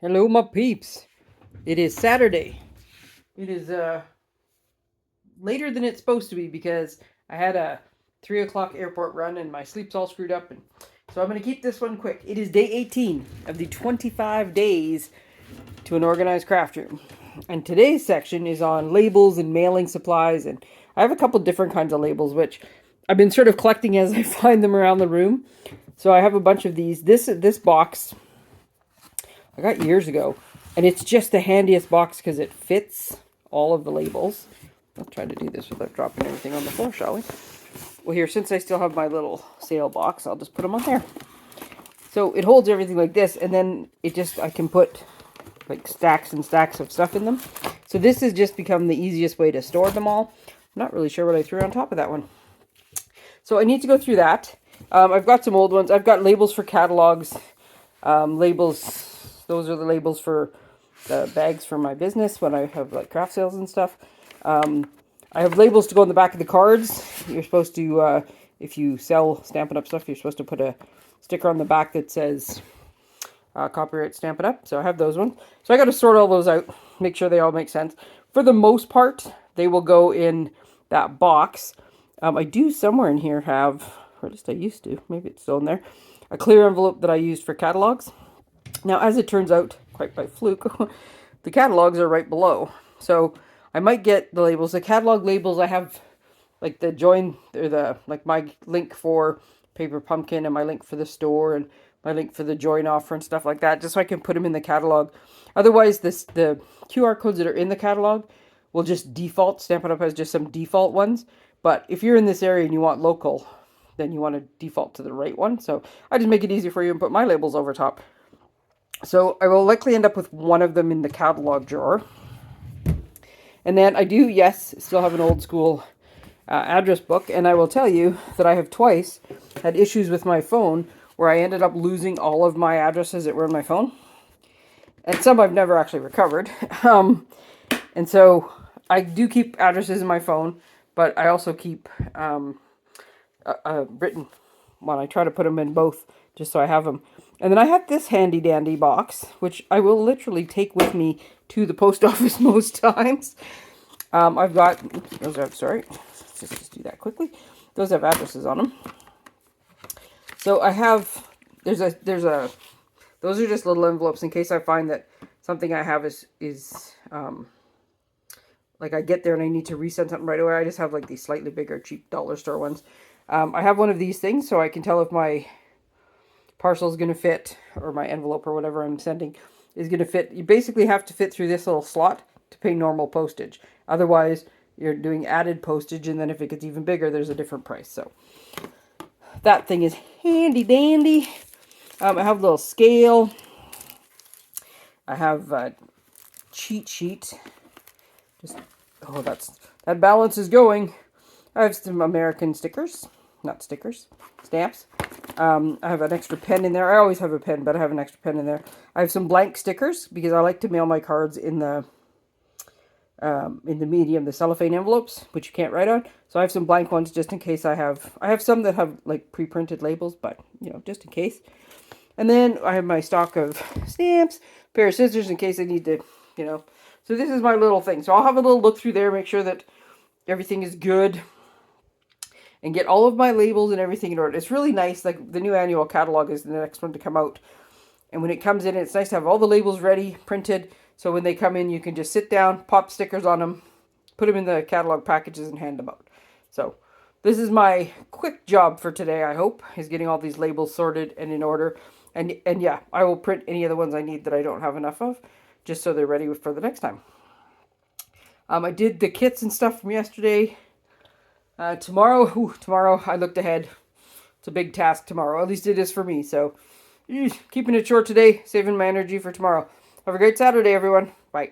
Hello, my peeps. It is Saturday. It is later than it's supposed to be because I had a 3 o'clock airport run and my sleep's all screwed up. And so I'm going to keep this one quick. It is day 18 of the 25 days to an organized craft room. And today's section is on labels and mailing supplies. And I have a couple different kinds of labels, which I've been sort of collecting as I find them around the room. So I have a bunch of these. This box I got years ago, and it's just the handiest box because it fits all of the labels. I'll try to do this without dropping everything on the floor, shall we? Well, here, since I still have my little sale box, I'll just put them on there. So it holds everything like this, and then I can put like stacks and stacks of stuff in them. So this has just become the easiest way to store them all. I'm not really sure what I threw on top of that one. So I need to go through that. I've got some old ones. I've got labels for catalogs, labels. Those are the labels for the bags for my business when I have like craft sales and stuff. I have labels to go on the back of the cards. You're supposed to, if you sell Stampin' Up stuff, you're supposed to put a sticker on the back that says copyright Stampin' Up. So I have those ones. So I got to sort all those out, make sure they all make sense. For the most part, they will go in that box. I do somewhere in here have, or at least I used to, maybe it's still in there, a clear envelope that I used for catalogs. Now, as it turns out, quite by fluke, the catalogs are right below. So I might get the labels. The catalog labels, I have like the join, or the like my link for Paper Pumpkin and my link for the store and my link for the join offer and stuff like that, just so I can put them in the catalog. Otherwise, the QR codes that are in the catalog will just default. Stampin' Up has just some default ones. But if you're in this area and you want local, then you want to default to the right one. So I just make it easy for you and put my labels over top. So I will likely end up with one of them in the catalog drawer. And then I do, yes, still have an old school address book. And I will tell you that I have twice had issues with my phone where I ended up losing all of my addresses that were in my phone. And some I've never actually recovered. And so I do keep addresses in my phone, but I also keep written one. I try to put them in both just so I have them. And then I have this handy dandy box, which I will literally take with me to the post office most times. I've got, those have, sorry, let's just do that quickly. Those have addresses on them. So I have, those are just little envelopes in case I find that something I have is like I get there and I need to resend something right away. I just have like these slightly bigger, cheap dollar store ones. I have one of these things so I can tell if my parcel is going to fit, or my envelope or whatever I'm sending is going to fit. You basically have to fit through this little slot to pay normal postage. Otherwise, you're doing added postage, and then if it gets even bigger, there's a different price. So that thing is handy dandy. I have a little scale. I have a cheat sheet. Just, oh, that balance is going. I have some American stickers. Not stickers, stamps. I have an extra pen in there. I always have a pen, but I have an extra pen in there. I have some blank stickers because I like to mail my cards in the medium, the cellophane envelopes, which you can't write on. So I have some blank ones just in case I have some that have like pre-printed labels, but you know, just in case. And then I have my stock of stamps, a pair of scissors in case I need to, you know. So this is my little thing. So I'll have a little look through there, make sure that everything is good, and get all of my labels and everything in order. It's really nice. Like the new annual catalog is the next one to come out. And when it comes in, it's nice to have all the labels ready, printed. So when they come in, you can just sit down, pop stickers on them, put them in the catalog packages and hand them out. So this is my quick job for today, I hope, is getting all these labels sorted and in order. And yeah, I will print any of the ones I need that I don't have enough of, just so they're ready for the next time. I did the kits and stuff from yesterday. Tomorrow I looked ahead. It's a big task tomorrow. At least it is for me. So, keeping it short today, saving my energy for tomorrow. Have a great Saturday, everyone. Bye.